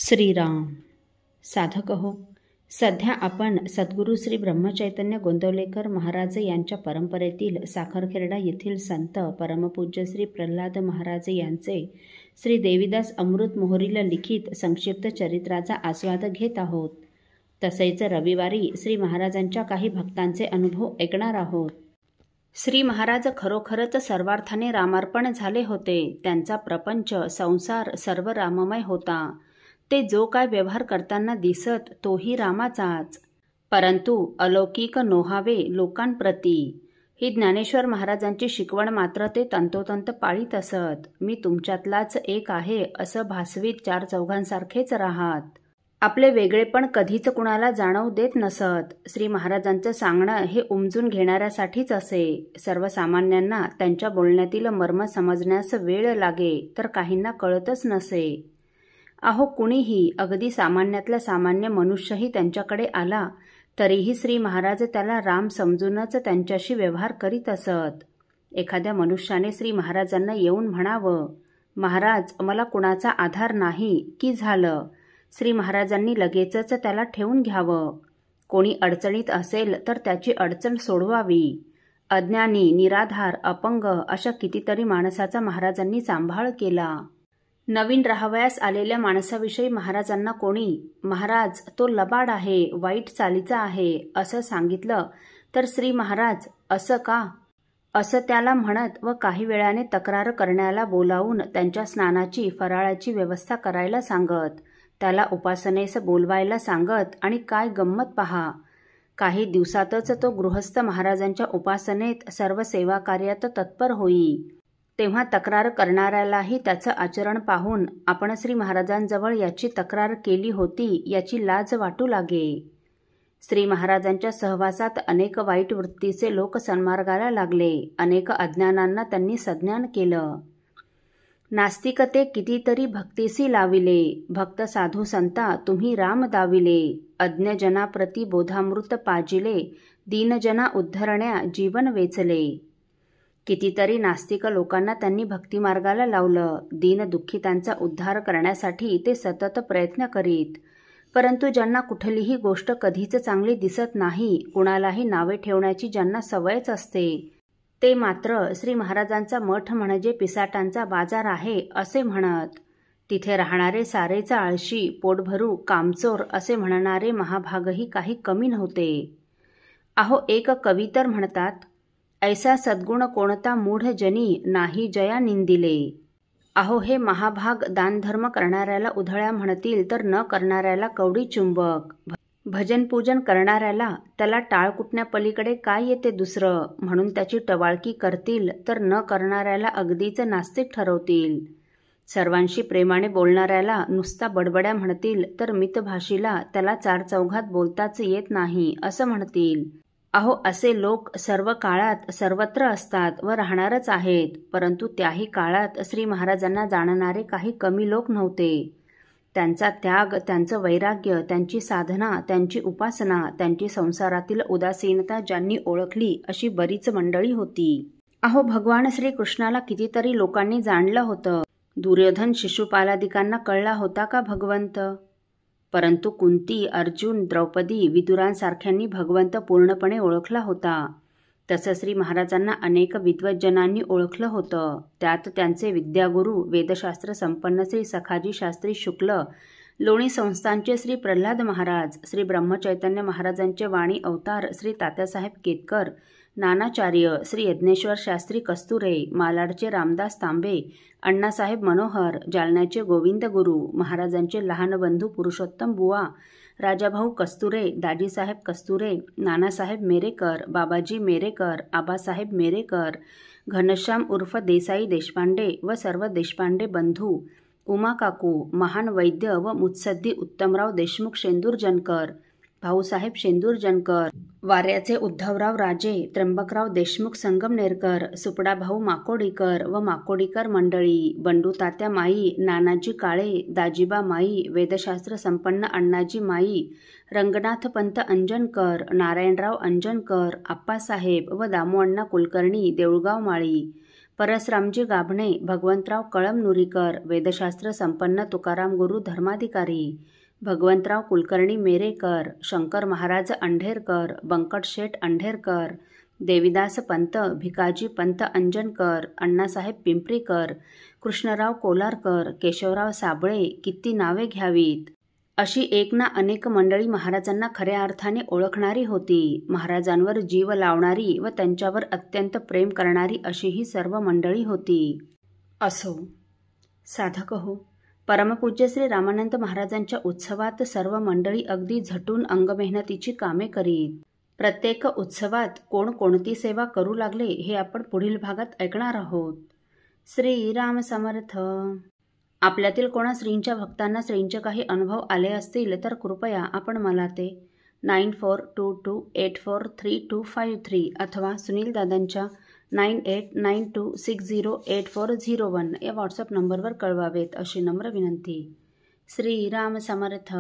श्रीराम. साधक हो, सध्या आपण सद्गुरू श्री ब्रह्मचैतन्य गोंदवलेकर महाराज यांच्या परंपरेतील साखरखेर्डा येथील संत परमपूज्य श्री प्रल्हाद महाराज यांचे श्री देवीदास अमृत मोहरीला लिखित संक्षिप्त चरित्राचा आस्वाद घेत आहोत. तसेच रविवारी श्री महाराजांच्या काही भक्तांचे अनुभव ऐकणार आहोत. श्री महाराज खरोखरच सर्वार्थाने रामार्पण झाले होते. त्यांचा प्रपंच संसार सर्व राममय होता. ते जो काय व्यवहार करताना दिसत तोही रामाचाच, परंतु अलौकिक नोहावे लोकांप्रती ही ज्ञानेश्वर महाराजांची शिकवण मात्र ते तंतोतंत पाळीत असत. मी तुमच्यातलाच एक आहे असं भासवीत चार चौघांसारखेच राहत. आपले वेगळेपण कधीच कुणाला जाणवू देत नसत. श्री महाराजांचं सांगणं हे उमजून घेणाऱ्यासाठीच असे. सर्वसामान्यांना त्यांच्या बोलण्यातील मर्म समजण्यास वेळ लागे तर काहींना कळतच नसे. अहो, कुणीही अगदी सामान्यातला सामान्य मनुष्यही त्यांच्याकडे आला तरीही श्री महाराज त्याला राम समजूनच त्यांच्याशी व्यवहार करीत असत. एखाद्या मनुष्याने श्री महाराजांना येऊन म्हणावं, महाराज मला कुणाचा आधार नाही, की झालं. श्री महाराजांनी लगेचच त्याला ठेवून घ्यावं. कोणी अडचणीत असेल तर त्याची अडचण सोडवावी. अज्ञानी, निराधार, अपंग अशा कितीतरी माणसाचा महाराजांनी सांभाळ केला. नवीन राहावयास आलेल्या माणसाविषयी महाराजांना कोणी, महाराज तो लबाड आहे, वाईट चालीचा आहे असं सांगितलं तर श्री महाराज असं का असं त्याला म्हणत व काही वेळाने तक्रार करण्याला बोलावून त्यांच्या स्नानाची फराळाची व्यवस्था करायला सांगत, त्याला उपासनेस बोलवायला सांगत. आणि काय गंमत पहा, काही दिवसातच तो गृहस्थ महाराजांच्या उपासनेत सर्व सेवा कार्यात तत्पर होई. तेव्हा तक्रार करणाऱ्यालाही त्याचं आचरण पाहून आपण श्री महाराजांजवळ याची तक्रार केली होती याची लाज वाटू लागे. श्री महाराजांच्या सहवासात अनेक वाईट वृत्तीचे लोक सन्मार्गाला लागले. अनेक अज्ञानांना त्यांनी सज्ञान केलं. नास्तिकते कितीतरी भक्तीसी लाविले. भक्त साधू संता तुम्ही राम दाविले. अज्ञजनाप्रती बोधामृत पाजिले. दीनजना उद्धरण्या जीवन वेचले. कितीतरी नास्तिक लोकांना त्यांनी भक्तिमार्गाला लावलं. दीनदुःखितांचा उद्धार करण्यासाठी ते सतत प्रयत्न करीत. परंतु ज्यांना कुठलीही गोष्ट कधीच चांगली दिसत नाही, कुणालाही नावे ठेवण्याची ज्यांना सवयच असते, ते मात्र श्री महाराजांचा मठ म्हणजे पिसाटांचा बाजार आहे असे म्हणत. तिथे राहणारे सारेच आळशी, पोटभरू, कामचोर असे म्हणणारे महाभागही काही कमी नव्हते. अहो, एक कवी तर म्हणतात, ऐसा सद्गुण कोणता मूढ जनी नाही जया निंदिले. अहो, हे महाभाग दानधर्म करणाऱ्याला उधळ्या म्हणतील तर न करणाऱ्याला कवडी चुंबक. भजन पूजन करणाऱ्याला त्याला टाळ कुटण्यापलीकडे काय येते दुसरं म्हणून त्याची टवाळकी करतील तर न करणाऱ्याला अगदीच नास्तिक ठरवतील. सर्वांशी प्रेमाने बोलणाऱ्याला नुसता बडबड्या म्हणतील तर मितभाषीला त्याला चार चौघात बोलताच येत नाही असं म्हणतील. अहो, असे लोक सर्व काळात सर्वत्र असतात व राहणारच आहेत. परंतु त्याही काळात श्री महाराजांना जाणणारे काही कमी लोक नव्हते. त्यांचा त्याग, त्यांचं वैराग्य, त्यांची साधना, त्यांची उपासना, त्यांची संसारातील उदासीनता ज्यांनी ओळखली अशी बरीच मंडळी होती. अहो, भगवान श्रीकृष्णाला कितीतरी लोकांनी जाणलं होतं. दुर्योधन शिशुपालादिकांना कळला होता का भगवंत? परंतु कुंती, अर्जुन, द्रौपदी, विदुरांसारख्यांनी भगवंत पूर्णपणे ओळखला होता. तसं श्री महाराजांना अनेक विद्वज्जनांनी ओळखलं होतं. त्यात त्यांचे विद्यागुरू, वेदशास्त्र संपन्न श्री सखाजी शास्त्री शुक्ल, लोणी संस्थानचे श्री प्रल्हाद महाराज, श्री ब्रह्मचैतन्य महाराजांचे वाणी अवतार श्री तात्यासाहेब केतकर, नानाचार्य, श्री यज्ञेश्वर शास्त्री कस्तुरे, मालाडचे रामदास तांबे, अण्णासाहेब मनोहर, जालन्याचे गोविंद गुरु, महाराजांचे लहान बंधू पुरुषोत्तम बुवा, राजाभाऊ कस्तुरे, दाजीसाहेब कस्तुरे, नानासाहेब मेरेकर, बाबाजी मेरेकर, आबासाहेब मेरेकर, घनश्याम उर्फ देसाई देशपांडे व सर्व देशपांडे बंधू, उमा काकू, महान वैद्य व मुत्सद्दी उत्तमराव देशमुख शेंदूरजनकर, भाऊसाहेब शेंदूरजनकर, वाऱ्याचे उद्धवराव राजे, त्र्यंबकराव देशमुख संगमनेरकर, सुपडाभाऊ माकोडीकर व माकोडीकर मंडळी, बंडू तात्या माई, नानाजी काळे, दाजीबा माई, वेदशास्त्र संपन्न अण्णाजी माई, रंगनाथ पंत अंजनकर, नारायणराव अंजनकर, आप्पासाहेब व दामू अण्णा कुलकर्णी, देऊळगाव माळी, परसरामजी गाभणे, भगवंतराव कळमनुरीकर, वेदशास्त्र संपन्न तुकाराम गुरु धर्माधिकारी, भगवंतराव कुलकर्णी मेरेकर, शंकर महाराज अंढेरकर, बंकटशेठ अंढेरकर, देविदास पंत, भिकाजी पंत अंजनकर, अण्णासाहेब पिंपरीकर, कृष्णराव कोलारकर, केशवराव साबळे, किती नावे घ्यावीत, अशी एक ना अनेक मंडळी महाराजांना खऱ्या अर्थाने ओळखणारी होती. महाराजांवर जीव लावणारी व त्यांच्यावर अत्यंत प्रेम करणारी अशी ही सर्व मंडळी होती. असो, साधक हो, परमपूज्य श्री रामानंद महाराजांच्या उत्सवात सर्व मंडळी अगदी झटून अंगमेहनतीची कामे करीत. प्रत्येक उत्सवात कोण कोणती सेवा करू लागले हे आपण पुढील भागात ऐकणार आहोत. श्रीराम समर्थ. आपल्यातील कोणा श्रींच्या भक्तांना श्रींचे काही अनुभव आले असतील तर कृपया आपण मला ते 9422843253 अथवा सुनील दादांच्या 9892608401 या व्हॉट्सअप नंबरवर कळवावेत अशी नम्र विनंती. श्रीराम समर्थ.